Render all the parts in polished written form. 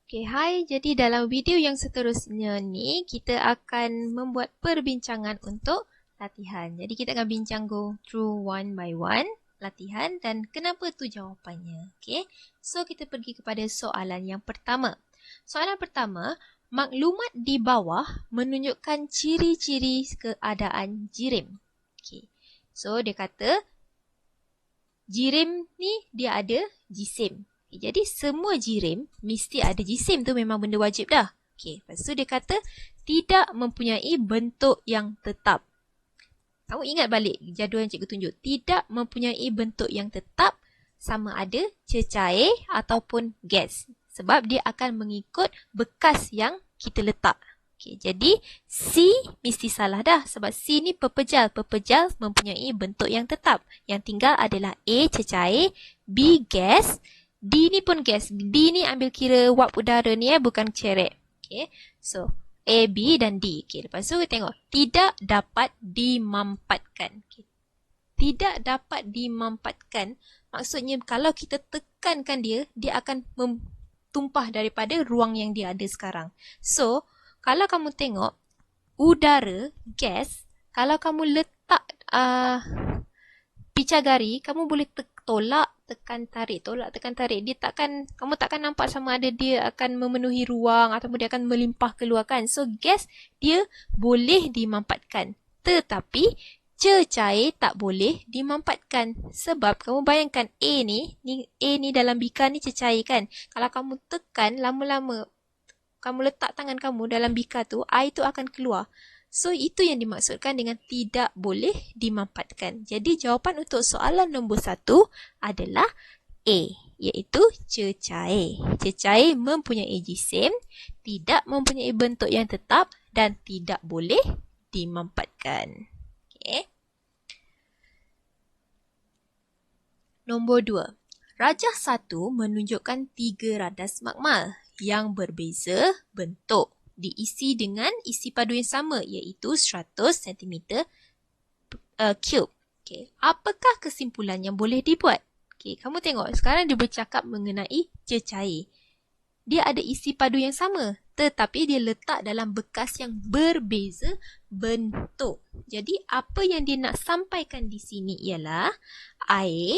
Okay, hai. Jadi dalam video yang seterusnya ni, kita akan membuat perbincangan untuk latihan. Jadi kita akan bincang go through one by one latihan dan kenapa tu jawapannya. Okay, so kita pergi kepada soalan yang pertama. Soalan pertama, maklumat di bawah menunjukkan ciri-ciri keadaan jirim. Okay, so dia kata jirim ni dia ada jisim. Jadi semua jirim mesti ada jisim, tu memang benda wajib dah. Okey, lepas tu dia kata tidak mempunyai bentuk yang tetap. Kamu ingat balik jadual yang cikgu tunjuk. Tidak mempunyai bentuk yang tetap sama ada cecair ataupun gas. Sebab dia akan mengikut bekas yang kita letak. Okey, jadi C mesti salah dah sebab C ni pepejal. Pepejal mempunyai bentuk yang tetap. Yang tinggal adalah A cecair, B gas, D ni pun gas. D ni ambil kira wap udara ni bukan cerek. Okay. So, A, B dan D. Okay. Lepas tu kita tengok. Tidak dapat dimampatkan. Okay. Tidak dapat dimampatkan. Maksudnya kalau kita tekankan dia, dia akan tumpah daripada ruang yang dia ada sekarang. So, kalau kamu tengok udara, gas, kalau kamu letak picagari, kamu boleh tolak, tekan tarik, tolak, tekan tarik. Dia takkan, kamu takkan nampak sama ada dia akan memenuhi ruang ataupun dia akan melimpah keluar kan. So gas dia boleh dimampatkan. Tetapi cecair tak boleh dimampatkan. Sebab kamu bayangkan A ni dalam bikar ni cecair kan. Kalau kamu tekan lama-lama, kamu letak tangan kamu dalam bikar tu, air tu akan keluar. So, itu yang dimaksudkan dengan tidak boleh dimampatkan. Jadi, jawapan untuk soalan nombor 1 adalah A, iaitu cecair. Cecair mempunyai jisim, tidak mempunyai bentuk yang tetap dan tidak boleh dimampatkan. Okay. Nombor 2. Rajah 1 menunjukkan 3 radas makmal yang berbeza bentuk. Diisi dengan isi padu yang sama iaitu 100 cm3. Okay. Apakah kesimpulan yang boleh dibuat? Okay, kamu tengok sekarang dia bercakap mengenai cecair. Dia ada isi padu yang sama tetapi dia letak dalam bekas yang berbeza bentuk. Jadi apa yang dia nak sampaikan di sini ialah air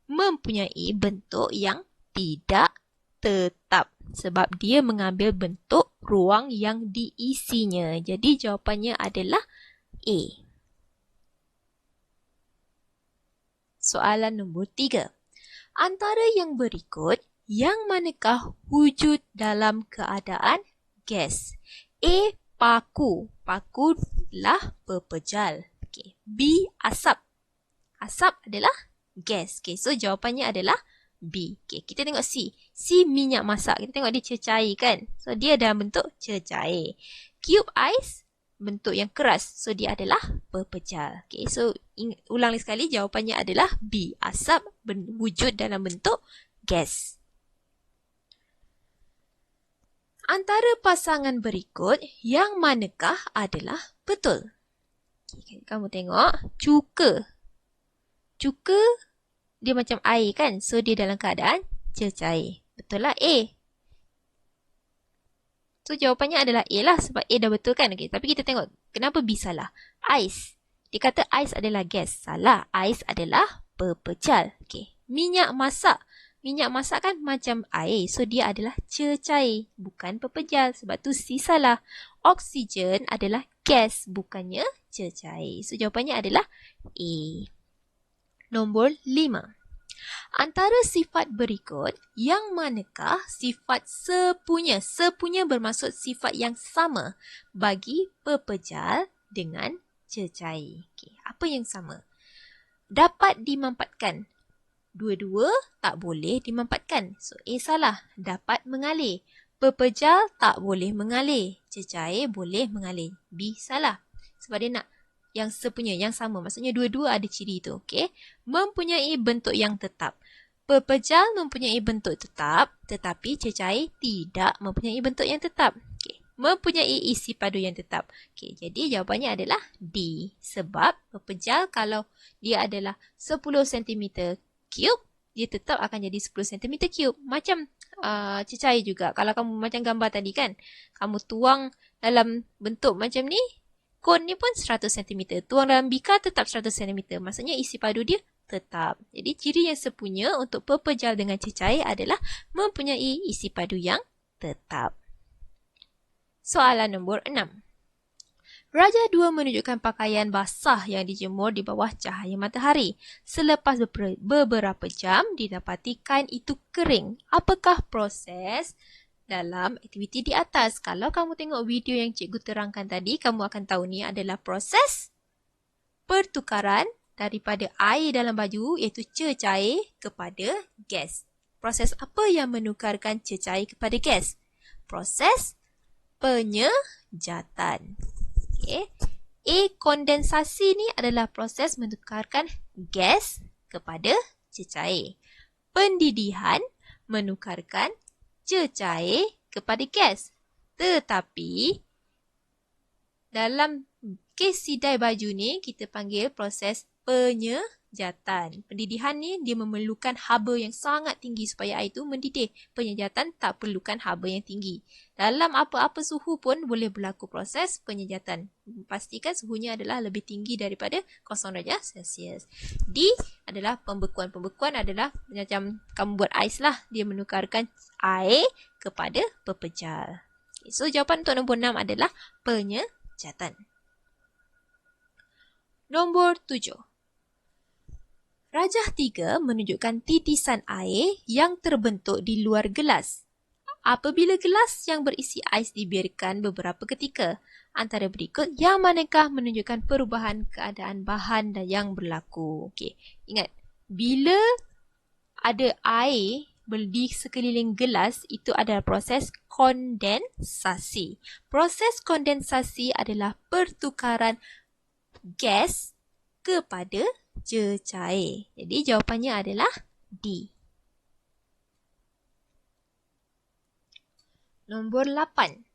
mempunyai bentuk yang tidak tetap sebab dia mengambil bentuk ruang yang diisinya. Jadi jawapannya adalah A. Soalan nombor 3. Antara yang berikut, yang manakah wujud dalam keadaan gas? A. Paku. Paku adalah pepejal. Okay. B. Asap. Asap adalah gas. Okay. So jawapannya adalah B. Okay, kita tengok C. C minyak masak. Kita tengok dia cecair kan. So dia dalam bentuk cecair. Cube ais bentuk yang keras. So dia adalah pepejal. Okay, so ulang sekali jawapannya adalah B. Asap wujud dalam bentuk gas. Antara pasangan berikut yang manakah adalah betul? Okay, kamu tengok cuka. Cuka dia macam air kan. So, dia dalam keadaan cecair. Betul lah A. So, jawapannya adalah A lah. Sebab A dah betul kan. Okay. Tapi kita tengok kenapa B salah. Ais. Dia kata ais adalah gas. Salah. Ais adalah pepejal. Okay. Minyak masak. Minyak masak kan macam air. So, dia adalah cecair. Bukan pepejal. Sebab tu C salah. Oksigen adalah gas. Bukannya cecair. So, jawapannya adalah A. Nombor 5. Antara sifat berikut, yang manakah sifat sepunya? Sepunya bermaksud sifat yang sama bagi pepejal dengan cecair. Okay. Apa yang sama? Dapat dimampatkan. Dua-dua tak boleh dimampatkan. So, A salah. Dapat mengalir. Pepejal tak boleh mengalir. Cecair boleh mengalir. B salah. Sebab dia nak yang sepunya, yang sama. Maksudnya dua-dua ada ciri itu. Okay? Mempunyai bentuk yang tetap. Pepejal mempunyai bentuk tetap, tetapi cecair tidak mempunyai bentuk yang tetap. Okay? Mempunyai isi padu yang tetap. Okay, jadi jawapannya adalah D. Sebab pepejal kalau dia adalah 10 cm3, dia tetap akan jadi 10 cm3. Macam cecair juga. Kalau kamu macam gambar tadi kan, kamu tuang dalam bentuk macam ni, kon ni pun 100 cm. Tuang dalam bika tetap 100 cm. Maksudnya isi padu dia tetap. Jadi ciri yang sepunya untuk pepejal dengan cecair adalah mempunyai isi padu yang tetap. Soalan nombor 6. Raja 2 menunjukkan pakaian basah yang dijemur di bawah cahaya matahari. Selepas beberapa jam, didapati kain itu kering. Apakah proses dalam aktiviti di atas? Kalau kamu tengok video yang cikgu terangkan tadi, kamu akan tahu ni adalah proses pertukaran daripada air dalam baju, iaitu cecair, kepada gas. Proses apa yang menukarkan cecair kepada gas? Proses penyejatan. Okay. Kondensasi ni adalah proses menukarkan gas kepada cecair. Pendidihan menukarkan cecair kepada gas. Tetapi dalam kes sidai baju ni kita panggil proses penyejatan. Pendidihan ni dia memerlukan haba yang sangat tinggi supaya air itu mendidih. Penyejatan tak perlukan haba yang tinggi. Dalam apa-apa suhu pun boleh berlaku proses penyejatan. Pastikan suhunya adalah lebih tinggi daripada 0 darjah Celsius. D adalah pembekuan. Pembekuan adalah macam kamu buat ais lah. Dia menukarkan air kepada pepejal. Okay, so jawapan untuk nombor 6 adalah penyejatan. Nombor 7. Rajah 3 menunjukkan titisan air yang terbentuk di luar gelas. Apabila gelas yang berisi ais dibiarkan beberapa ketika, antara berikut yang manakah menunjukkan perubahan keadaan bahan dan yang berlaku? Okey, ingat, bila ada air di sekeliling gelas, itu adalah proses kondensasi. Proses kondensasi adalah pertukaran gas kepada cecair. Jadi jawapannya adalah D. Nombor 8.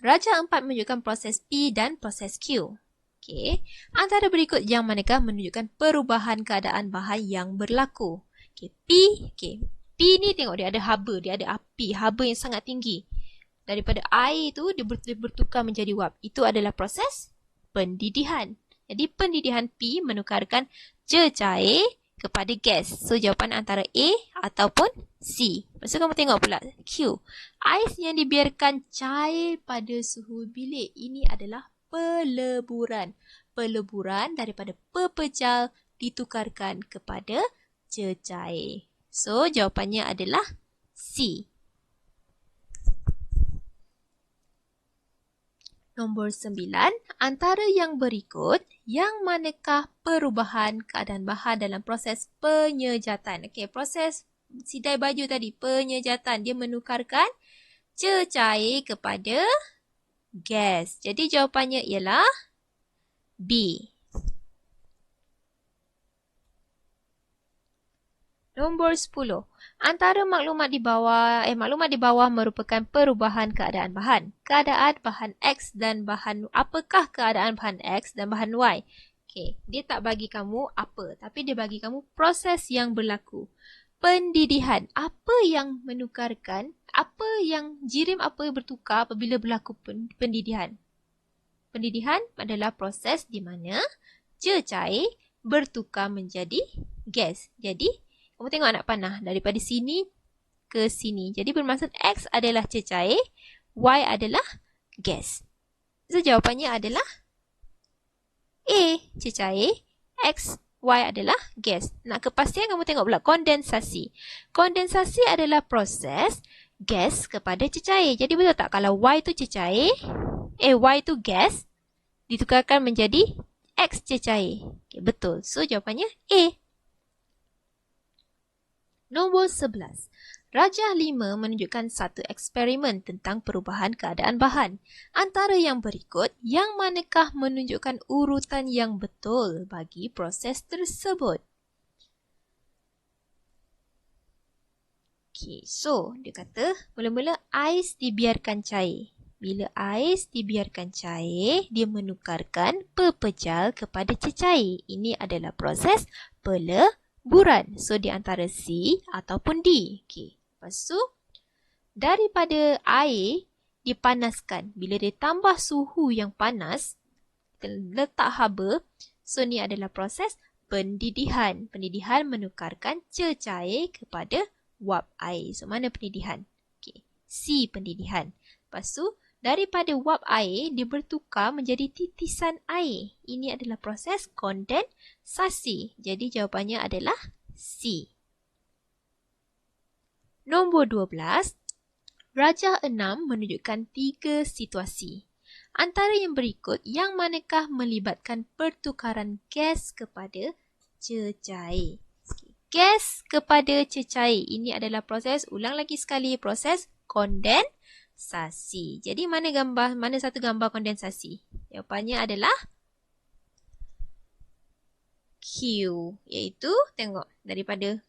Rajah 4 menunjukkan proses P dan proses Q. Okey. Antara berikut yang manakah menunjukkan perubahan keadaan bahan yang berlaku? Okey, P. Okey. P ni tengok dia ada haba, dia ada api, haba yang sangat tinggi. Daripada air tu dia bertukar menjadi wap. Itu adalah proses pendidihan. Jadi pendidihan P menukarkan cecair kepada gas. So jawapan antara A ataupun C. Lepas tu kamu tengok pula Q. Ais yang dibiarkan cair pada suhu bilik. Ini adalah peleburan. Peleburan daripada pepejal ditukarkan kepada cecair. So jawapannya adalah C. Nombor 9, antara yang berikut, yang manakah perubahan keadaan bahan dalam proses penyejatan? Okey, proses sidai baju tadi, penyejatan, dia menukarkan cecair kepada gas. Jadi jawapannya ialah B. Nombor 10. Antara maklumat di bawah merupakan perubahan keadaan bahan. Keadaan bahan X dan bahan, apakah keadaan bahan X dan bahan Y? Okey, dia tak bagi kamu apa, tapi dia bagi kamu proses yang berlaku. Pendidihan, apa yang menukarkan, apa yang jirim apa yang bertukar apabila berlaku pendidihan? Pendidihan adalah proses di mana cecair bertukar menjadi gas. Jadi kamu tengok anak panah daripada sini ke sini. Jadi bermaksud X adalah cecair, Y adalah gas. So jawapannya adalah A, cecair, X, Y adalah gas. Nak kepastian kamu tengok pula kondensasi. Kondensasi adalah proses gas kepada cecair. Jadi betul tak kalau Y tu cecair, Y tu gas, ditukarkan menjadi X cecair. Okay, betul. So jawapannya A. Nombor 11. Rajah 5 menunjukkan satu eksperimen tentang perubahan keadaan bahan. Antara yang berikut, yang manakah menunjukkan urutan yang betul bagi proses tersebut? Okay, so dia kata mula-mula ais dibiarkan cair. Bila ais dibiarkan cair, dia menukarkan pepejal kepada cecair. Ini adalah proses peleburan. So, di antara C ataupun D. Okay. Lepas tu, daripada air dipanaskan. Bila dia tambah suhu yang panas, kita letak haba. So, ni adalah proses pendidihan. Pendidihan menukarkan cecair kepada wap air. So, mana pendidihan? Okay. C, pendidihan. Lepas tu, daripada wap air, dia bertukar menjadi titisan air. Ini adalah proses kondensasi. Jadi, jawapannya adalah C. Nombor 12. Rajah 6 menunjukkan 3 situasi. Antara yang berikut, yang manakah melibatkan pertukaran gas kepada cecair? Gas kepada cecair. Ini adalah proses, ulang lagi sekali, proses kondensasi. Jadi mana satu gambar kondensasi? Jawapannya adalah Q. Iaitu, tengok, daripada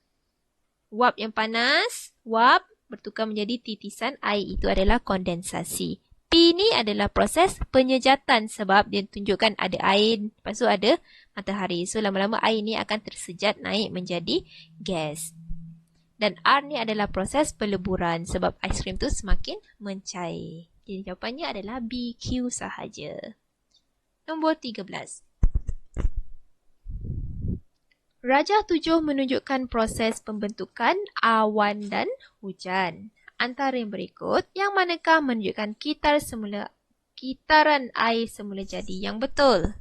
wap yang panas, wap bertukar menjadi titisan air. Itu adalah kondensasi. P ni adalah proses penyejatan sebab dia tunjukkan ada air, lepas tu ada matahari. So, lama-lama air ni akan tersejat naik menjadi gas. Dan R ni adalah proses peleburan sebab aiskrim tu semakin mencair. Jadi, jawapannya adalah BQ sahaja. Nombor 13. Rajah 7 menunjukkan proses pembentukan awan dan hujan. Antara yang berikut, yang manakah menunjukkan kitaran air semula jadi yang betul?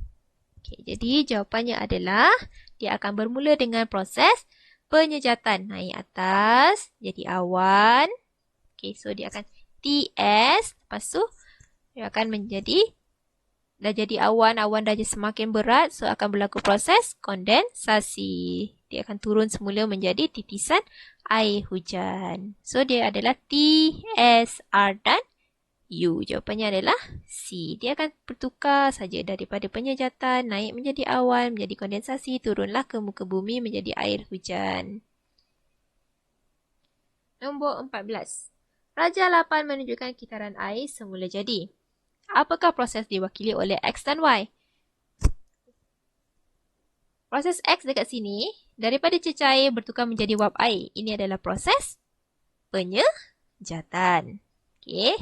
Okay, jadi jawapannya adalah dia akan bermula dengan proses penyejatan. Naik atas, jadi awan. Okay, so dia akan TS. Lepas tu, dia akan menjadi dah jadi awan dah semakin berat, so akan berlaku proses kondensasi. Dia akan turun semula menjadi titisan air hujan. So, dia adalah T, S, R dan U. Jawapannya adalah C. Dia akan bertukar saja daripada penyejatan, naik menjadi awan, menjadi kondensasi, turunlah ke muka bumi menjadi air hujan. Nombor 14. Rajah 8 menunjukkan kitaran air semula jadi. Apakah proses diwakili oleh X dan Y? Proses X dekat sini, daripada cecair bertukar menjadi wap air. Ini adalah proses penyejatan. Okay.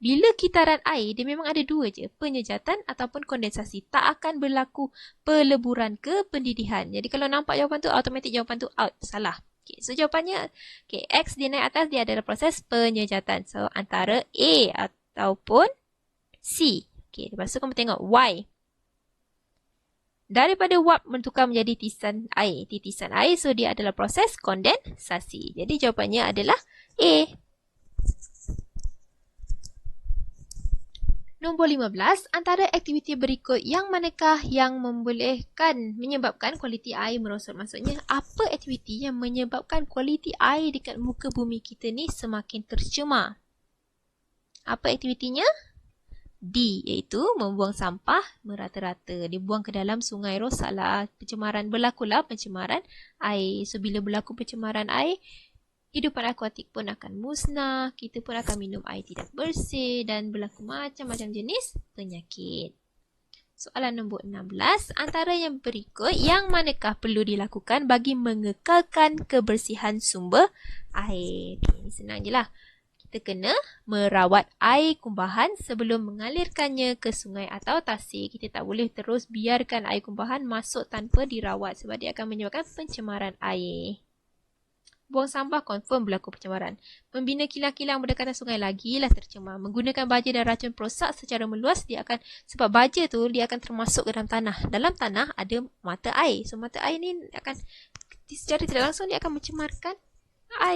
Bila kitaran air, dia memang ada dua je. Penyejatan ataupun kondensasi. Tak akan berlaku peleburan ke pendidihan. Jadi kalau nampak jawapan tu, automatik jawapan tu out. Salah. Okay. So jawapannya, okay, X dia naik atas, dia adalah proses penyejatan. So antara A ataupun C. Okay, lepas tu kamu tengok Y. Daripada wap bertukar menjadi titisan air. Titisan air, so dia adalah proses kondensasi. Jadi jawapannya adalah A. Nombor 15. Antara aktiviti berikut yang manakah yang menyebabkan kualiti air merosot? Maksudnya, apa aktiviti yang menyebabkan kualiti air dekat muka bumi kita ni semakin tercemar? Apa aktivitinya? D, iaitu membuang sampah merata-rata. Dibuang ke dalam sungai, rosaklah berlakulah pencemaran air. So, bila berlaku pencemaran air, hidupan akuatik pun akan musnah, kita pun akan minum air tidak bersih dan berlaku macam-macam jenis penyakit. Soalan nombor 16, antara yang berikut, yang manakah perlu dilakukan bagi mengekalkan kebersihan sumber air? Okay, senang je lah. Kita kena merawat air kumbahan sebelum mengalirkannya ke sungai atau tasik. Kita tak boleh terus biarkan air kumbahan masuk tanpa dirawat sebab dia akan menyebabkan pencemaran air. Buang sampah confirm berlaku pencemaran. Membina kilang-kilang berdekatan sungai lagilah tercemar. Menggunakan baja dan racun perosak secara meluas, sebab baja tu dia akan termasuk ke dalam tanah. Dalam tanah ada mata air. So mata air ni akan secara tidak langsung dia akan mencemarkan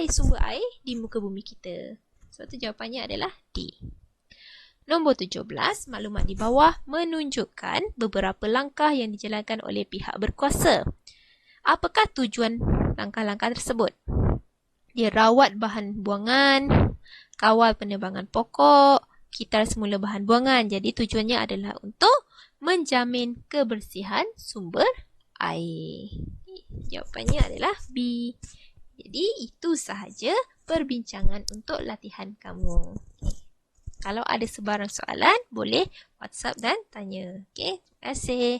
sumber air di muka bumi kita. Sebab tu jawapannya adalah D. Nombor 17, maklumat di bawah menunjukkan beberapa langkah yang dijalankan oleh pihak berkuasa. Apakah tujuan langkah-langkah tersebut? Dia rawat bahan buangan, kawal penerbangan pokok, kitar semula bahan buangan. Jadi tujuannya adalah untuk menjamin kebersihan sumber air. Jawapannya adalah B. Jadi itu sahaja perbincangan untuk latihan kamu. Okay. Kalau ada sebarang soalan, boleh WhatsApp dan tanya. Okay, terima kasih.